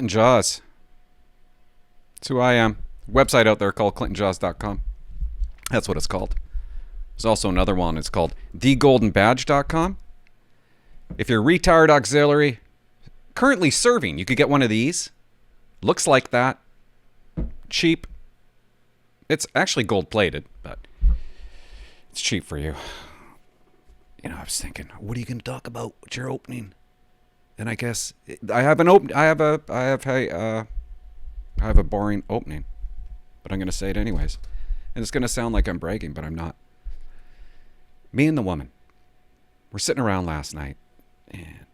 Clinton Jaws. That's who I am. Website out there called clintonjaws.com. That's what it's called. There's also another one. It's called thegoldenbadge.com. If you're retired auxiliary, currently serving, you could get one of these. Looks like that. Cheap. It's actually gold plated, but it's cheap for you. You know, I was thinking, what are you going to talk about? What's your opening? And I guess I have a boring opening, but I'm going to say it anyways. And it's going to sound like I'm bragging, but I'm not. Me and the woman, we're sitting around last night, and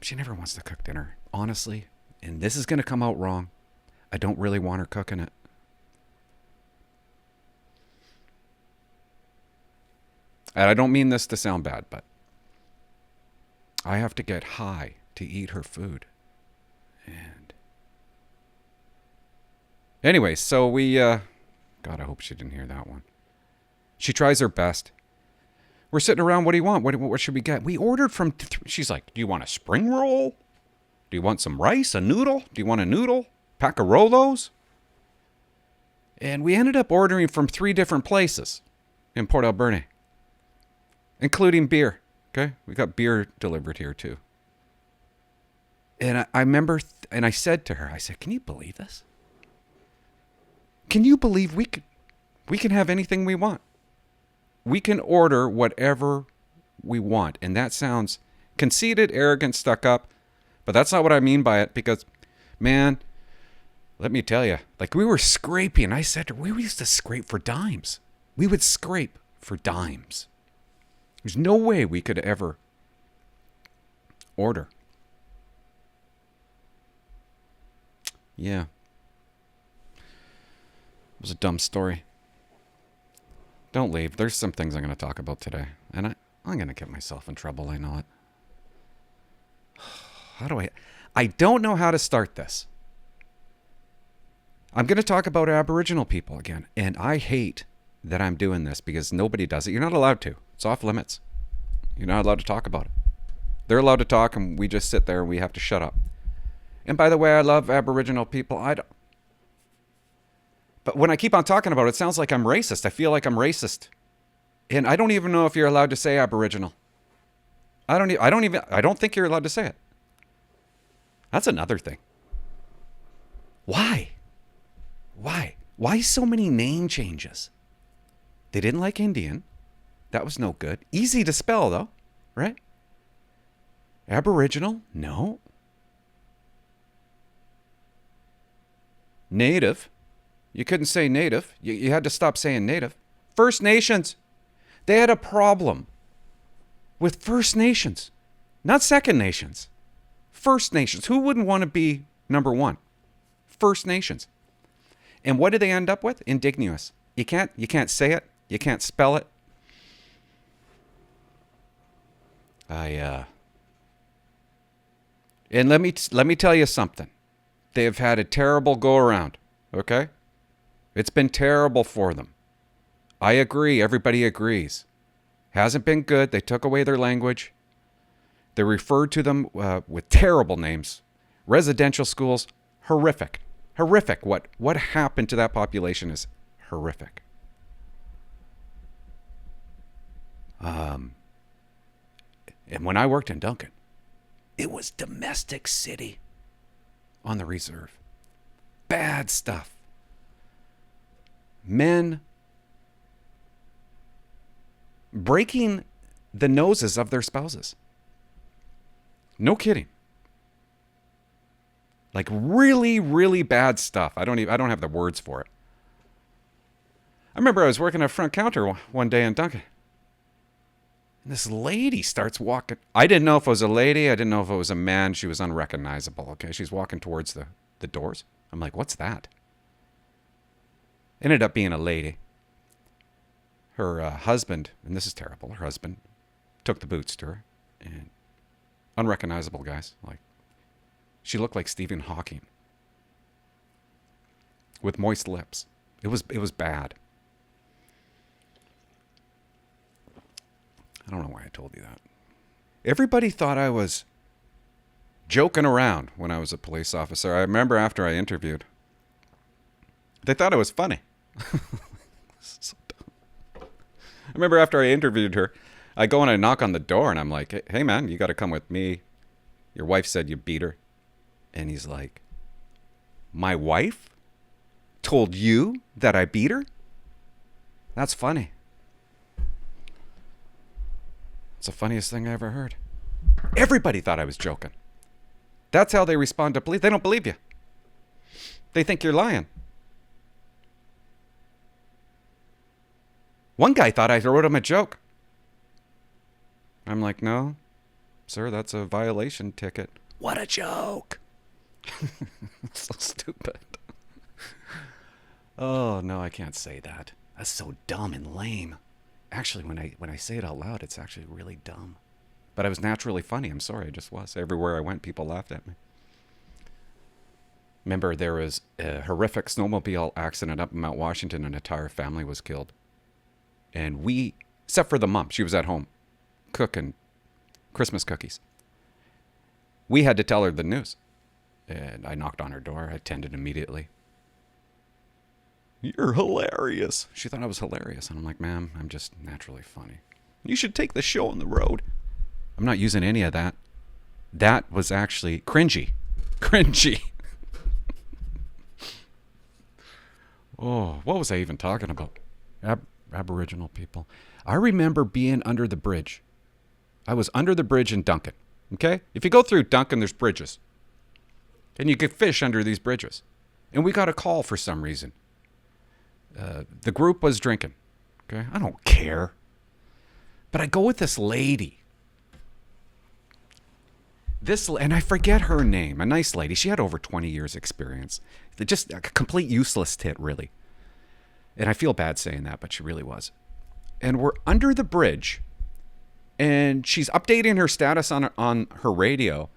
she never wants to cook dinner, honestly. And this is going to come out wrong. I don't really want her cooking it. And I don't mean this to sound bad, but I have to get high to eat her food. And anyway, so we, God, I hope she didn't hear that one. She tries her best. We're sitting around, what do you want? What should we get? We ordered from, she's like, do you want a spring roll? Do you want some rice, a noodle? Do you want a noodle? Pack of Rolos? And we ended up ordering from 3 different places in Port Alberni, including beer. Okay? We got beer delivered here too. And I remember, and I said to her, I said, can you believe this? Can you believe we can have anything we want? We can order whatever we want. And that sounds conceited, arrogant, stuck up. But that's not what I mean by it, because, man, let me tell you, like, we were scraping. I said to her, we used to scrape for dimes. We would scrape for dimes. There's no way we could ever order. Yeah. It was a dumb story. Don't leave. There's some things I'm going to talk about today. And I'm going to get myself in trouble. I know it. How do I don't know how to start this. I'm going to talk about Aboriginal people again. And I hate that I'm doing this because nobody does it. You're not allowed to. It's off limits. You're not allowed to talk about it. They're allowed to talk and we just sit there and we have to shut up. And by the way, I love Aboriginal people. But when I keep on talking about it, it sounds like I'm racist. I feel like I'm racist. And I don't even know if you're allowed to say Aboriginal. I don't think you're allowed to say it. That's another thing. Why? Why so many name changes? They didn't like Indian. That was no good. Easy to spell though, right? Aboriginal? No. Native? You couldn't say native. You had to stop saying native. First Nations. They had a problem with First Nations. Not Second Nations. First Nations. Who wouldn't want to be number 1? First Nations. And what did they end up with? Indigenous. You can't say it. You can't spell it. And let me tell you something. They have had a terrible go around. Okay? It's been terrible for them. I agree. Everybody agrees. Hasn't been good. They took away their language. They referred to them with terrible names. Residential schools, horrific. Horrific. What happened to that population is horrific. And when I worked in Duncan, it was domestic city on the reserve. Bad stuff. Men breaking the noses of their spouses. No kidding. Like really, really bad stuff. I don't have the words for it. I remember I was working at front counter one day in Duncan. And this lady starts walking. I didn't know if it was a lady. I didn't know if it was a man. She was unrecognizable. Okay. She's walking towards the doors. I'm like, what's that? Ended up being a lady. Her husband, and this is terrible, her husband took the boots to her. And unrecognizable, guys. Like, she looked like Stephen Hawking. With moist lips. It was bad. I don't know why I told you that. Everybody thought I was joking around when I was a police officer. I remember after I interviewed, they thought it was funny. So dumb. I remember after I interviewed her, I go and I knock on the door and I'm like, hey man, you got to come with me. Your wife said you beat her. And he's like, my wife told you that I beat her? That's funny. It's the funniest thing I ever heard. Everybody thought I was joking. That's how they respond to police. They don't believe you. They think you're lying. One guy thought I wrote him a joke. I'm like, no, sir, that's a violation ticket. What a joke. So stupid. Oh, no, I can't say that. That's so dumb and lame. Actually, when I say it out loud, it's actually really dumb. But I was naturally funny. I'm sorry, I just was. Everywhere I went, people laughed at me. Remember, there was a horrific snowmobile accident up in Mount Washington, and an entire family was killed. And we, except for the mom, she was at home cooking Christmas cookies. We had to tell her the news. And I knocked on her door. I attended immediately. You're hilarious. She thought I was hilarious. And I'm like, ma'am, I'm just naturally funny. You should take the show on the road. I'm not using any of that. That was actually cringy. Cringy. Oh, what was I even talking about? Aboriginal people. I remember being under the bridge. I was under the bridge in Duncan. Okay? If you go through Duncan, there's bridges. And you could fish under these bridges. And we got a call for some reason. The group was drinking. Okay? I don't care. But I go with this lady. And I forget her name. A nice lady. She had over 20 years experience. Just a complete useless tit, really. And I feel bad saying that, but she really was. And we're under the bridge. And she's updating her status on her radio.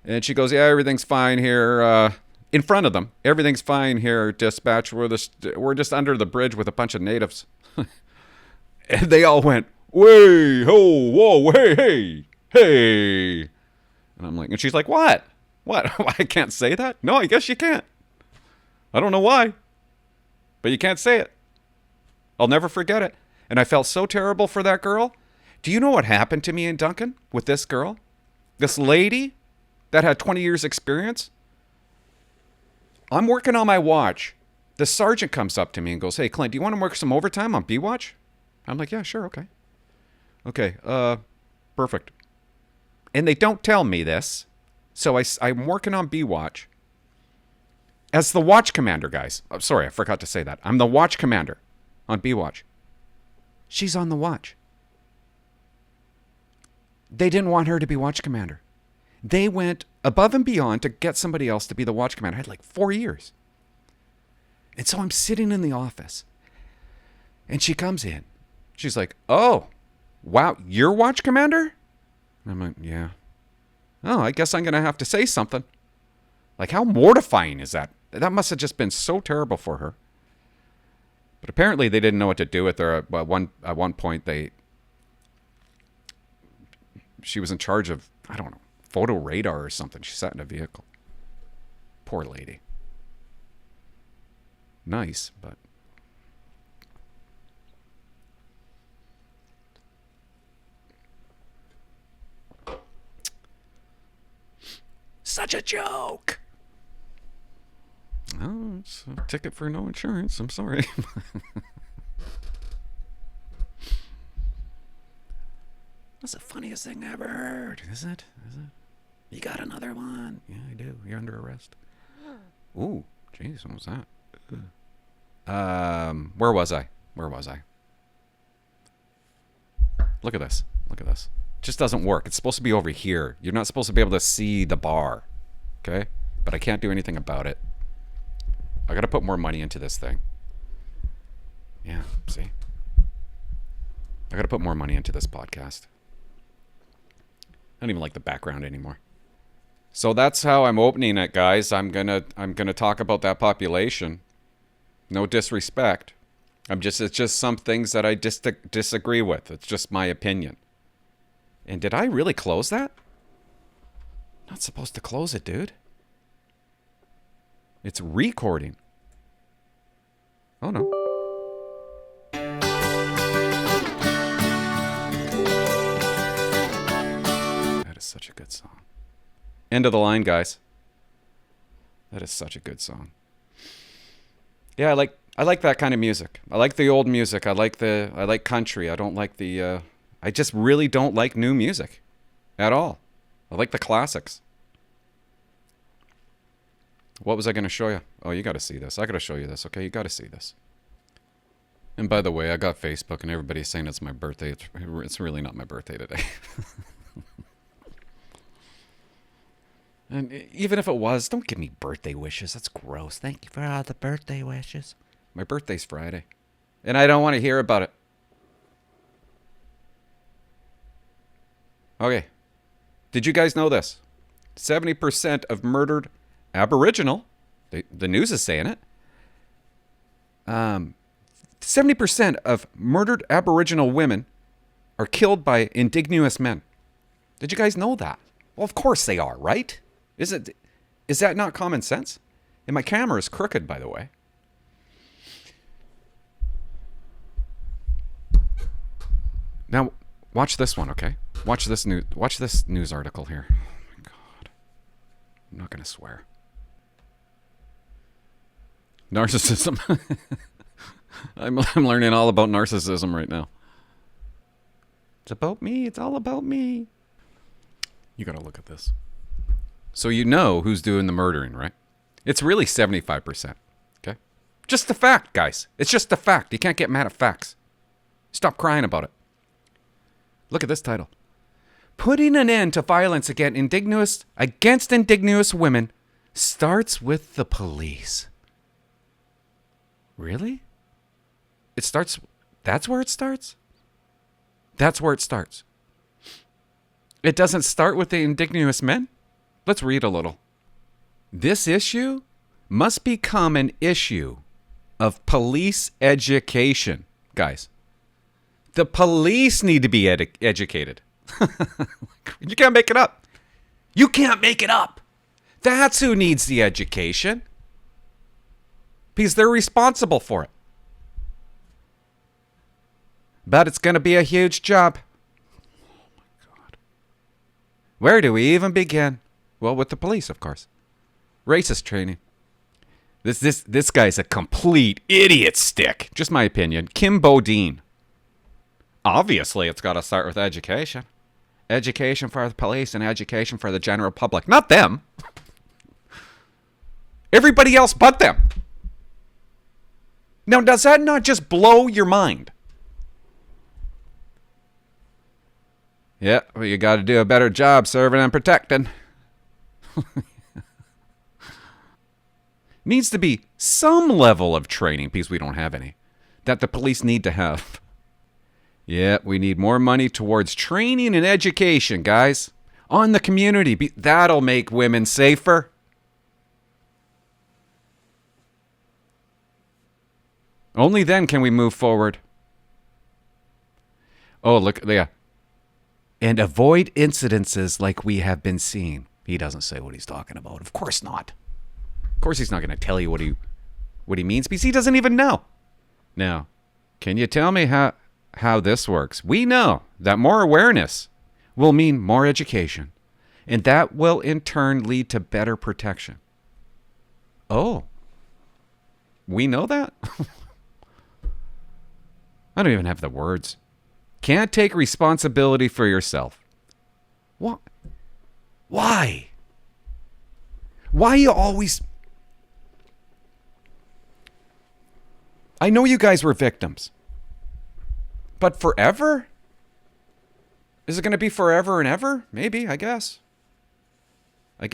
And she goes, yeah, everything's fine here. In front of them, everything's fine here, dispatch. We're just under the bridge with a bunch of natives. And they all went, way, ho, whoa, hey. And I'm like, and she's like, what? What? I can't say that? No, I guess you can't. I don't know why. But you can't say it. I'll never forget it. And I felt so terrible for that girl. Do you know what happened to me in Duncan with this girl? This lady that had 20 years experience? I'm working on my watch. The sergeant comes up to me and goes, hey, Clint, do you want to work some overtime on B-Watch? I'm like, yeah, sure, okay. Okay, perfect. And they don't tell me this. So I'm working on B-Watch. As the watch commander, guys. I'm sorry, I forgot to say that. I'm the watch commander on B-Watch. She's on the watch. They didn't want her to be watch commander. They went above and beyond to get somebody else to be the watch commander. I had like 4 years. And so I'm sitting in the office. And she comes in. She's like, oh, wow, you're watch commander? And I'm like, yeah. Oh, I guess I'm going to have to say something. Like, how mortifying is that? That must have just been so terrible for her. But apparently they didn't know what to do with her. At one point, she was in charge of, I don't know, photo radar or something. She sat in a vehicle. Poor lady. Nice, but... Such a joke! Oh, it's a ticket for no insurance. I'm sorry. That's the funniest thing I ever heard. Is it? You got another one? Yeah, I do. You're under arrest. Ooh, jeez, what was that? Where was I? Look at this. It just doesn't work. It's supposed to be over here. You're not supposed to be able to see the bar. Okay? But I can't do anything about it. I gotta put more money into this thing. Yeah, see? I gotta put more money into this podcast. I don't even like the background anymore. So that's how I'm opening it, guys. I'm gonna talk about that population. No disrespect. It's just some things that I disagree with. It's just my opinion. And did I really close that? Not supposed to close it, dude. It's recording. Oh, no. That is such a good song. End of the line, guys. That is such a good song. Yeah, I like that kind of music. I like the old music. I like country. I don't like the I just really don't like new music at all. I like the classics. What was I going to show you? Oh, you got to see this. I got to show you this. Okay, you got to see this. And by the way, I got Facebook and everybody's saying it's my birthday. It's really not my birthday today. And even if it was, don't give me birthday wishes. That's gross. Thank you for all the birthday wishes. My birthday's Friday. And I don't want to hear about it. Okay. Did you guys know this? 70% of murdered Aboriginal, the news is saying it, 70% of murdered Aboriginal women are killed by Indigenous men. Did you guys know that? Well, of course they are, right? Is that not common sense? And my camera is crooked, by the way. Now, watch this one, okay? Watch this news article here. Oh my God. I'm not going to swear. Narcissism. I'm learning all about narcissism right now. It's about me. It's all about me. You got to look at this. So you know who's doing the murdering, right? It's really 75%. Okay? Just a fact, guys. It's just a fact. You can't get mad at facts. Stop crying about it. Look at this title. Putting an end to violence against indigenous women starts with the police. Really? It starts... That's where it starts? That's where it starts. It doesn't start with the indigenous men? Let's read a little. This issue must become an issue of police education, guys. The police need to be educated. You can't make it up. You can't make it up. That's who needs the education. Because they're responsible for it. But it's going to be a huge job. Oh my God. Where do we even begin? Well, with the police, of course. Racist training. This guy's a complete idiot stick. Just my opinion. Chief Beaudin. Obviously, it's got to start with education. Education for the police and education for the general public. Not them. Everybody else but them. Now, does that not just blow your mind? Yeah, well, you got to do a better job serving and protecting. Needs to be some level of training, because we don't have any, that the police need to have. Yeah, we need more money towards training and education, guys. On the community. That'll make women safer. Only then can we move forward. Oh, look, yeah. And avoid incidences like we have been seeing. He doesn't say what he's talking about. Of course not. Of course he's not going to tell you what he means, because he doesn't even know. Now, can you tell me how this works? We know that more awareness will mean more education, and that will in turn lead to better protection. Oh, we know that? I don't even have the words. Can't take responsibility for yourself. What? Why? Why you always... I know you guys were victims. But forever? Is it going to be forever and ever? Maybe, I guess. We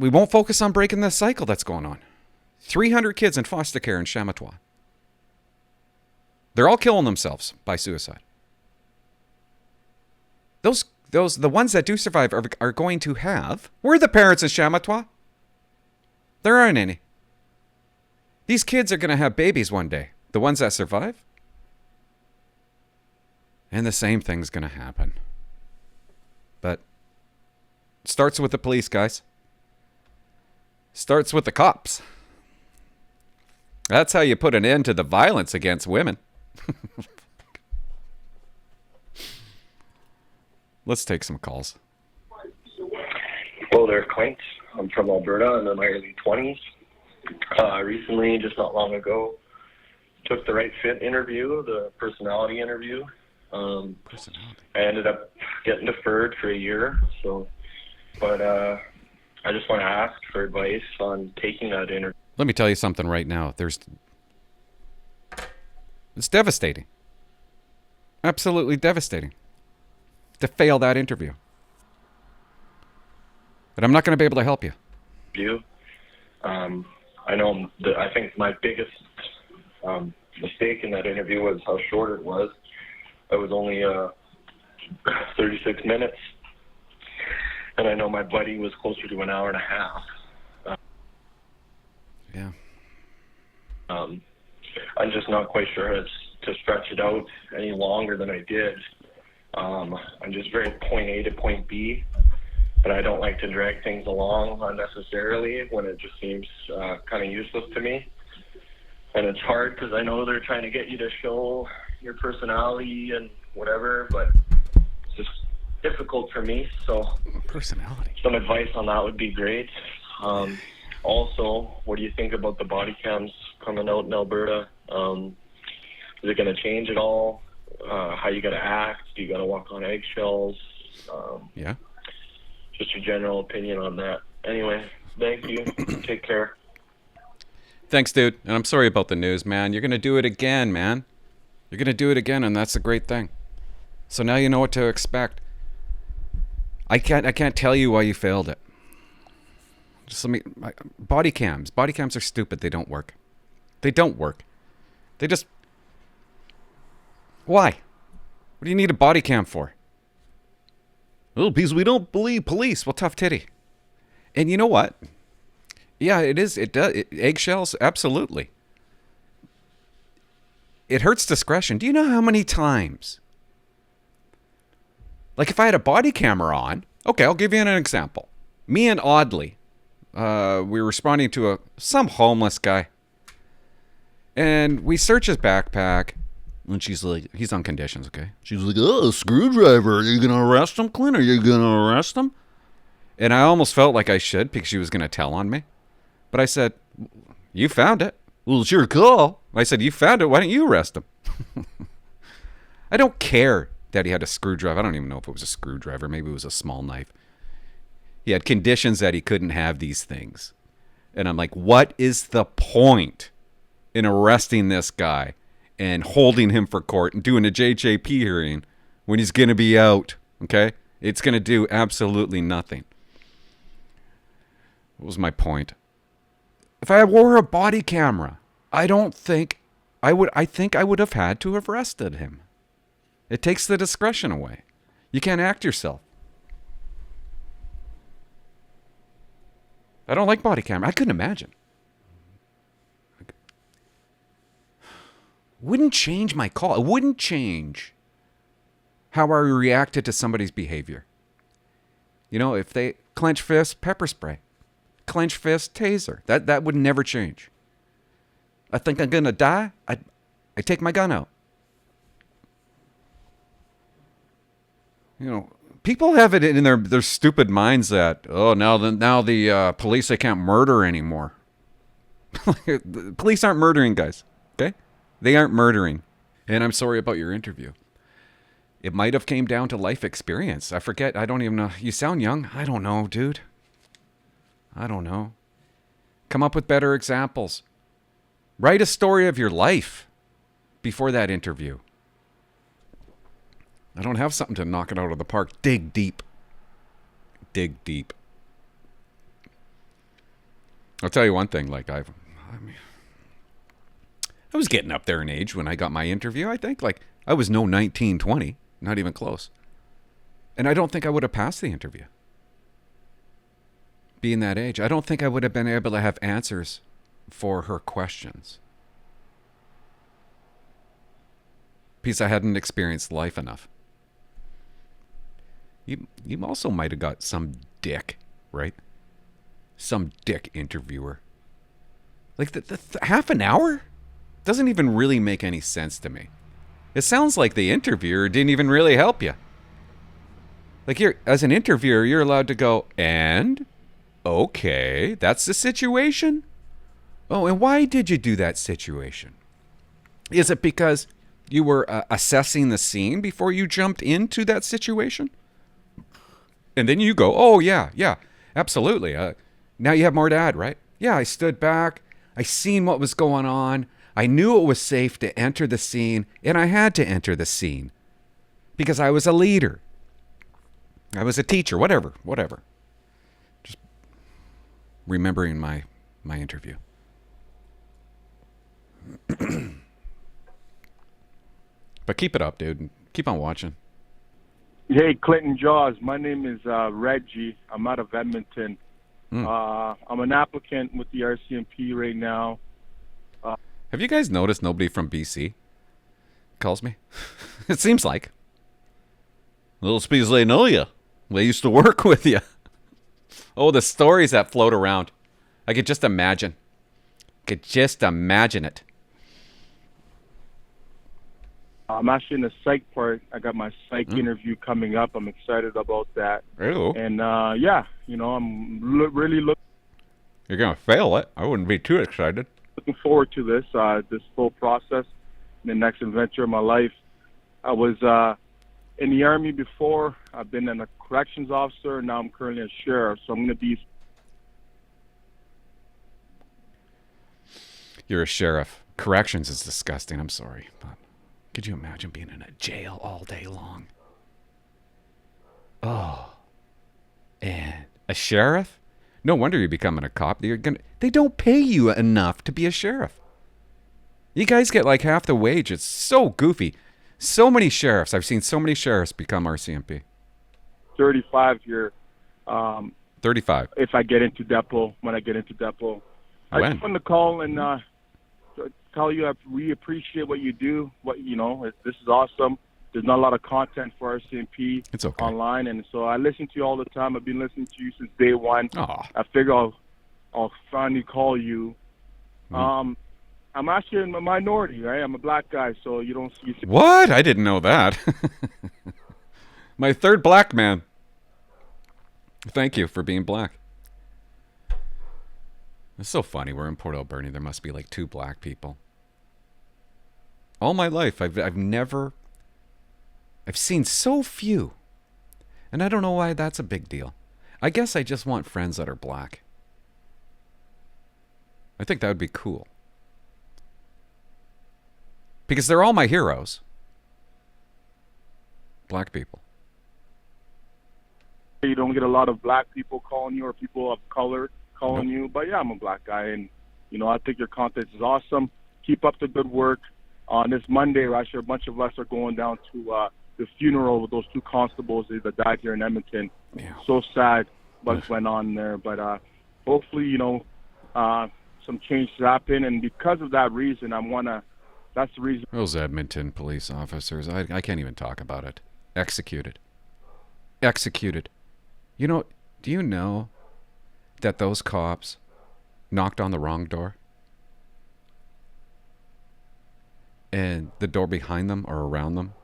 won't focus on breaking the cycle that's going on. 300 kids in foster care in Chamatois. They're all killing themselves by suicide. The ones that do survive are going to have... Where are the parents in Chamatois? There aren't any. These kids are going to have babies one day. The ones that survive. And the same thing's going to happen. Starts with the police, guys. Starts with the cops. That's how you put an end to the violence against women. Let's take some calls. Hello there, Clint. I'm from Alberta. I'm in my early 20s. Recently, just not long ago, took the right fit interview, the personality interview. I ended up getting deferred for a year. But I just want to ask for advice on taking that interview. Let me tell you something right now. It's devastating. Absolutely devastating to fail that interview. But I'm not going to be able to help you. I think my biggest mistake in that interview was how short it was. It was only 36 minutes. And I know my buddy was closer to an hour and a half. Yeah. I'm just not quite sure how to stretch it out any longer than I did. I'm just very point A to point B, but I don't like to drag things along unnecessarily when it just seems kind of useless to me. And it's hard because I know they're trying to get you to show your personality and whatever, but it's just difficult for me. So personality. Some advice on that would be great. Also, what do you think about the body cams coming out in Alberta? Is it going to change at all? How you got to act? Do you got to walk on eggshells? Yeah. Just your general opinion on that. Anyway, thank you. Take care. Thanks, dude. And I'm sorry about the news, man. You're going to do it again, man. You're going to do it again, and that's a great thing. So now you know what to expect. I can't tell you why you failed it. Just body cams. Body cams are stupid. They don't work. They don't work. They just... Why? What do you need a body cam for? Well, because we don't believe police. Well, tough titty. And you know what? Yeah, it is. It does. Eggshells, absolutely. It hurts discretion. Do you know how many times? Like if I had a body camera on, okay, I'll give you an example. Me and Audley, we were responding to some homeless guy. And we search his backpack. And she's like, he's on conditions, okay? She's like, oh, a screwdriver. Are you going to arrest him, Clint? Are you going to arrest him? And I almost felt like I should because she was going to tell on me. But I said, you found it. Well, it's your call. I said, you found it. Why don't you arrest him? I don't care that he had a screwdriver. I don't even know if it was a screwdriver. Maybe it was a small knife. He had conditions that he couldn't have these things. And I'm like, what is the point in arresting this guy and holding him for court and doing a JJP hearing when he's going to be out? Okay? It's going to do absolutely nothing. What was my point? If I wore a body camera, I think I would have had to have arrested him. It takes the discretion away. You can't act yourself. I don't like body camera. I couldn't imagine. Wouldn't change my call. It wouldn't change how I reacted to somebody's behavior. You know, if they clench fist, pepper spray. Clench fist, taser. That would never change. I think I'm going to die. I take my gun out. You know, people have it in their stupid minds that, oh, now the police, they can't murder anymore. The police aren't murdering, guys. Okay? They aren't murdering. And I'm sorry about your interview. It might have came down to life experience. I forget. I don't even know. You sound young. I don't know, dude. I don't know. Come up with better examples. Write a story of your life before that interview. I don't have something to knock it out of the park. Dig deep. Dig deep. I'll tell you one thing. I was getting up there in age when I got my interview. I think I was no 19, 20. Not even close. And I don't think I would have passed the interview. Being that age, I don't think I would have been able to have answers for her questions. Because I hadn't experienced life enough. You also might have got some dick, right? Some dick interviewer. Like the half an hour doesn't even really make any sense to me. It sounds like the interviewer didn't even really help you. Like as an interviewer, you're allowed to go, and okay, that's the situation. Oh, and why did you do that situation? Is it because you were assessing the scene before you jumped into that situation? And then you go, oh, yeah, absolutely. Now you have more to add, right? Yeah, I stood back. I seen what was going on. I knew it was safe to enter the scene, and I had to enter the scene because I was a leader. I was a teacher, whatever. Just remembering my interview. But keep it up, dude. Keep on watching. Hey, Clinton Jaws. My name is Reggie. I'm out of Edmonton. I'm an applicant with the RCMP right now. Have you guys noticed nobody from BC calls me? It seems like. Little speeds they know you. They used to work with you. Oh, the stories that float around. I could just imagine. It. I'm actually in the psych part. I got my psych interview coming up. I'm excited about that. Ew. And I'm really You're going to fail it. I wouldn't be too excited. looking forward to this full process, the next adventure of my life. I was in the Army before. I've been a corrections officer. Now I'm currently a sheriff. So I'm going to be... You're a sheriff. Corrections is disgusting. I'm sorry. But could you imagine being in a jail all day long? Oh. And a sheriff? No wonder you're becoming a cop. They don't pay you enough to be a sheriff. You guys get like half the wage. It's so goofy. So many sheriffs. I've seen so many sheriffs become RCMP. 35 here. 35. If I get into depot, when I get into depot. I just wanted to call and tell you we appreciate what you do. This is awesome. There's not a lot of content for RCMP online, and so I listen to you all the time. I've been listening to you since day one. Aww. I figure I'll finally call you. I'm actually in a minority, right? I'm a black guy, so you don't see... What? I didn't know that. My third black man. Thank you for being black. It's so funny. We're in Port Alberni. There must be like 2 black people. All my life, I've seen so few. And I don't know why that's a big deal. I guess I just want friends that are black. I think that would be cool. Because they're all my heroes. Black people. You don't get a lot of black people calling you or people of color calling you. But yeah, I'm a black guy. And, I think your content is awesome. Keep up the good work. On this Monday, actually, a bunch of us are going down to the funeral with those 2 constables that died here in Edmonton. Yeah. So sad what went on there. But hopefully, some change happen. And because of that reason, that's the reason. Those Edmonton police officers, I can't even talk about it. Executed. Do you know that those cops knocked on the wrong door? And the door behind them or around them,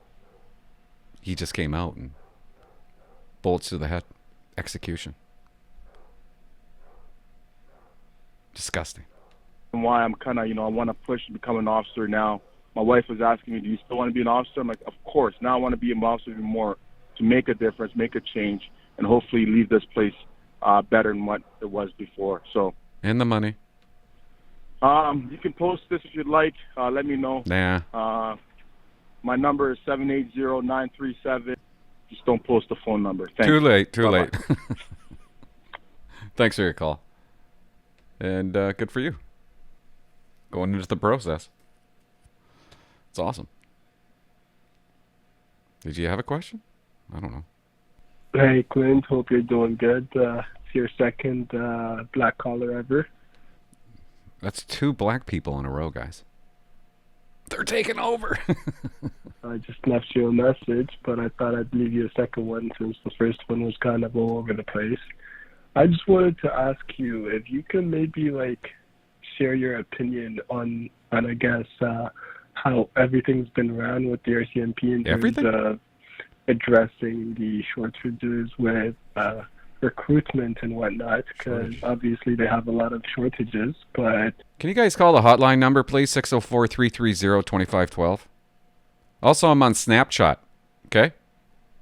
he just came out and bullets to the head. Execution. Disgusting. And why I'm kind of, I want to push to become an officer now. My wife was asking me, do you still want to be an officer? I'm like, of course. Now I want to be an officer even more to make a difference, make a change, and hopefully leave this place better than what it was before. So. And the money. You can post this if you'd like. Let me know. Nah. My number is 780-937. Just don't post the phone number. Thanks. Too late. Bye-bye. Thanks for your call. And good for you. Going into the process. It's awesome. Did you have a question? I don't know. Hey, Clint. Hope you're doing good. It's your second black caller ever. That's 2 black people in a row, guys. They're taking over. I just left you a message, but I thought I'd leave you a second one since the first one was kind of all over the place. I just wanted to ask you if you can maybe share your opinion on I guess how everything's been ran with the RCMP in terms of addressing the shortages with recruitment and whatnot, because obviously they have a lot of shortages. But can you guys call the hotline number, please? 604-330-2512. Also, I'm on Snapchat. Okay?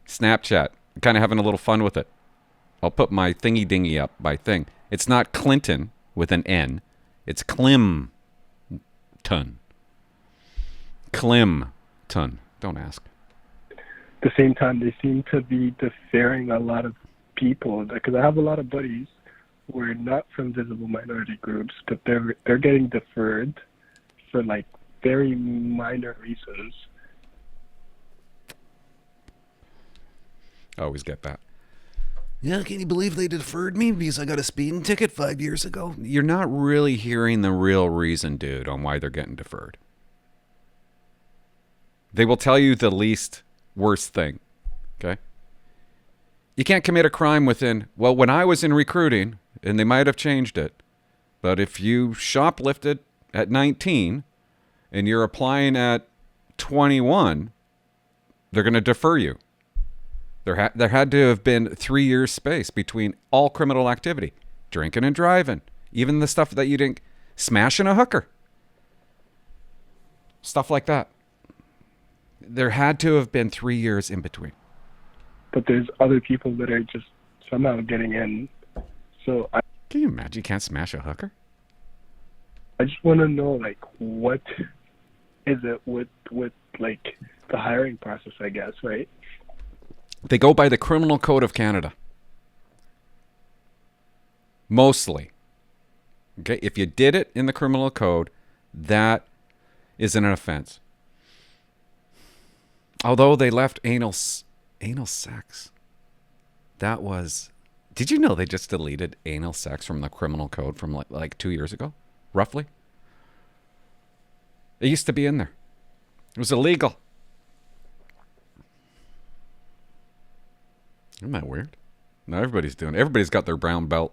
Snapchat. I'm kind of having a little fun with it. I'll put my thingy dingy up, my thing. It's not Clinton with an N. It's Climton. Climton. Don't ask. At the same time, they seem to be deferring a lot of people, because I have a lot of buddies who are not from visible minority groups, but they're getting deferred for very minor reasons. I always get that. Yeah, can you believe they deferred me because I got a speeding ticket 5 years ago? You're not really hearing the real reason, dude, on why they're getting deferred. They will tell you the least worst thing, okay? You can't commit a crime when I was in recruiting, and they might have changed it, but if you shoplifted at 19 and you're applying at 21, they're going to defer you. There had to have been 3 years space between all criminal activity. Drinking and driving. Even the stuff that you didn't... Smashing a hooker. Stuff like that. There had to have been 3 years in between. But there's other people that are just somehow getting in. So Can you imagine you can't smash a hooker? I just want to know, what is it with the hiring process, I guess, right? They go by the Criminal Code of Canada. Mostly. Okay, if you did it in the Criminal Code, that is an offense. Although they left anal sex. That was... Did you know they just deleted anal sex from the Criminal Code from like 2 years ago? Roughly? It used to be in there. It was illegal. Isn't that weird? No, everybody's doing it. Everybody's got their brown belt.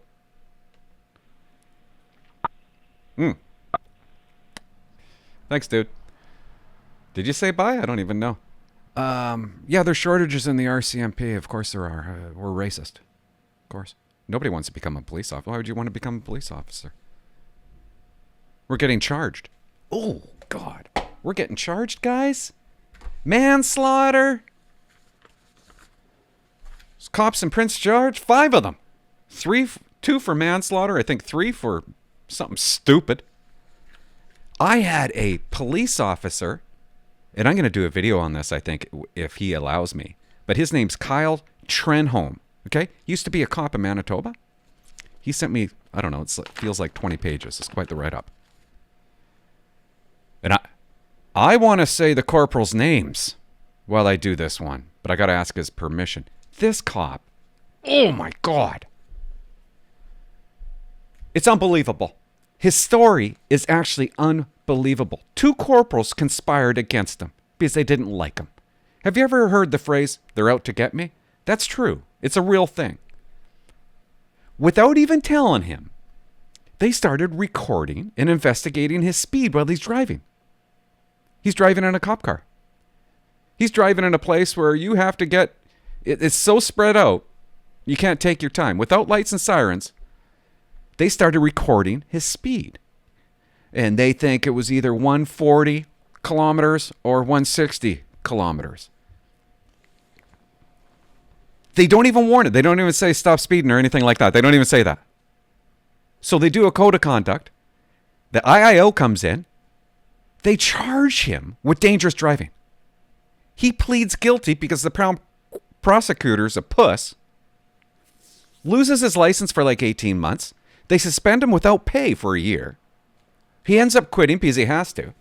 Thanks, dude. Did you say bye? I don't even know. Yeah, there's shortages in the RCMP. Of course there are. We're racist. Of course. Nobody wants to become a police officer. Why would you want to become a police officer? We're getting charged. Oh, God. We're getting charged, guys? Manslaughter? Cops in Prince George, 5 of them. 2 for manslaughter, I think 3 for something stupid. I had a police officer, and I'm going to do a video on this, I think, if he allows me. But his name's Kyle Trenholm, okay? He used to be a cop in Manitoba. He sent me, I don't know, it feels like 20 pages. It's quite the write-up. And I want to say the corporal's names while I do this one, but I got to ask his permission. This cop, oh my God. It's unbelievable. His story is actually unbelievable. 2 corporals conspired against him because they didn't like him. Have you ever heard the phrase, they're out to get me? That's true. It's a real thing. Without even telling him, they started recording and investigating his speed while he's driving. He's driving in a cop car. He's driving in a place where you have to get... It's so spread out, you can't take your time. Without lights and sirens, they started recording his speed. And they think it was either 140 kilometers or 160 kilometers. They don't even warn it. They don't even say stop speeding or anything like that. They don't even say that. So they do a code of conduct. The IIO comes in. They charge him with dangerous driving. He pleads guilty because the prosecutor's a puss, loses his license for 18 months. They suspend him without pay for a year. He ends up quitting because he has to.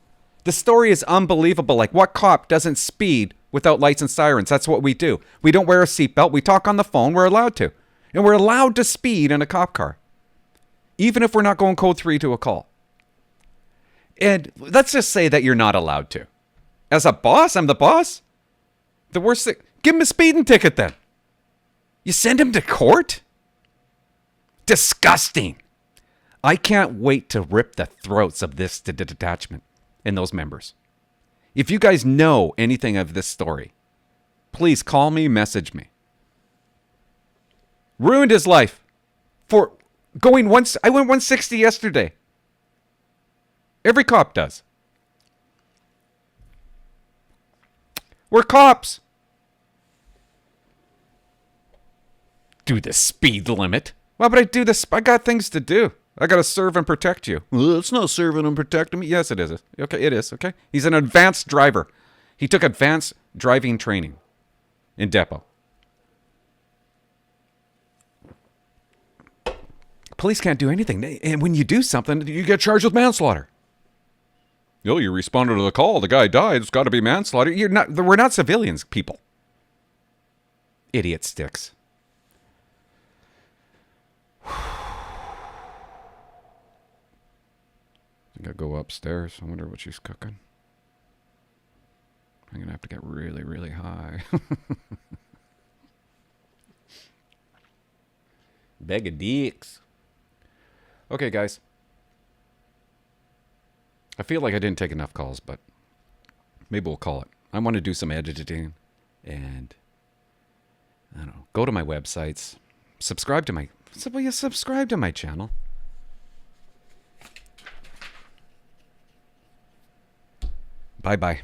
The story is unbelievable. What cop doesn't speed without lights and sirens? That's what we do. We don't wear a seatbelt. We talk on the phone. We're allowed to. And we're allowed to speed in a cop car, even if we're not going code 3 to a call. And let's just say that you're not allowed to. As a boss, I'm the boss. The worst thing, give him a speeding ticket then. You send him to court? Disgusting. I can't wait to rip the throats of this detachment and those members. If you guys know anything of this story, please call me, message me. Ruined his life for going once. I went 160 yesterday. Every cop does. We're cops. Do the speed limit. Why would I do this? I got things to do. I got to serve and protect you. Well, it's not serving and protecting me. Yes, it is. Okay, it is. Okay. He's an advanced driver. He took advanced driving training in depot. Police can't do anything. And when you do something, you get charged with manslaughter. Oh, you responded to the call. The guy died. It's got to be manslaughter. We're not civilians, people. Idiot sticks. I gotta go upstairs. I wonder what she's cooking. I'm gonna have to get really, really high. Bag of dicks. Okay, guys. I feel like I didn't take enough calls, but maybe we'll call it. I want to do some editing and I don't know. Go to my websites. Subscribe to my channel. Bye-bye.